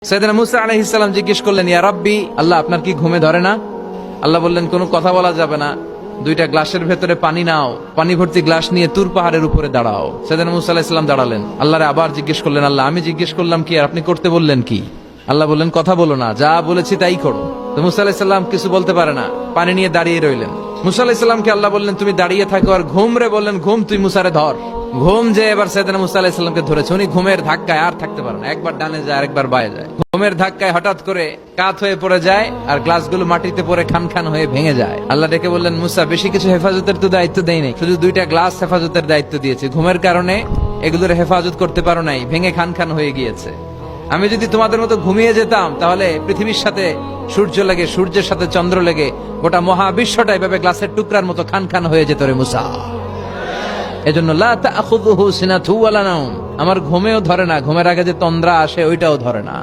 সাইয়েদনা মুসা আলাইহিস সালাম জিজ্ঞেস করলেন, ইয়া রাব্বি, আল্লাহ আপনার কি ঘুমে ধরে না? আল্লাহ বললেন, কোনো কথা বলা যাবে না, দুইটা গ্লাসের ভেতরে পানি নাও, পানি ভর্তি গ্লাস নিয়ে তুর পাহাড়ের উপরে দাঁড়াও। সাইয়েদনা মুসা আলাইহিস সালাম দাঁড়ালেন, আল্লাহরে আবার জিজ্ঞেস করলেন, আল্লাহ আমি জিজ্ঞেস করলাম কি আর আপনি করতে বললেন কি? আল্লাহ বললেন, কথা বলো না, যা বলেছি তাই করো। তো মুসা আলাইহিস সালাম কিছু বলতে পারে না, পানি নিয়ে দাঁড়িয়ে রইলেন। মুসা আলাইহিস সালামকে আল্লাহ বললেন, তুমি দাঁড়িয়ে থাকো আর ঘুম রে, বললেন ঘুম তুই মুসারে ধর। ঘুম যে এবার সাইয়েদনা মুসা আলাইহিস সালামকে ধরেছে, উনি ঘুমের ধাক্কায় আর থাকতে পারেন না, একবার ডানে যায় আরেকবার বায়ে যায়। ঘুমের ধাক্কায় হঠাৎ করে কাত হয়ে পড়ে যায় আর গ্লাসগুলো মাটিতে পড়ে খান খান হয়ে ভেঙে যায়। আল্লাহ ডেকে বললেন, মুসা বেশি কিছু হেফাজতের তো দায়িত্ব দেই নাই, শুধু দুইটা গ্লাস হেফাজতের দায়িত্ব দিয়েছি। ঘুমের কারণে এগুলোর হেফাজত করতে পারো নাই, ভেঙে খান খান হয়ে গিয়েছে। আমি যদি তোমাদের মতো ঘুমিয়ে যেতাম তাহলে পৃথিবীর সাথে সূর্য লেগে, সূর্যের সাথে চন্দ্র লেগে গোটা মহাবিশ্বটা এভাবে গ্লাসের টুকরার মতো খান খান হয়ে যেত রে মুসা। এজন্য লা তাখুযুহু সিনাতু ওয়ালা নাওম, আমার ঘুমেও ধরে না, ঘুমের আগে যে তন্দ্রা আসে ওইটাও ধরে না।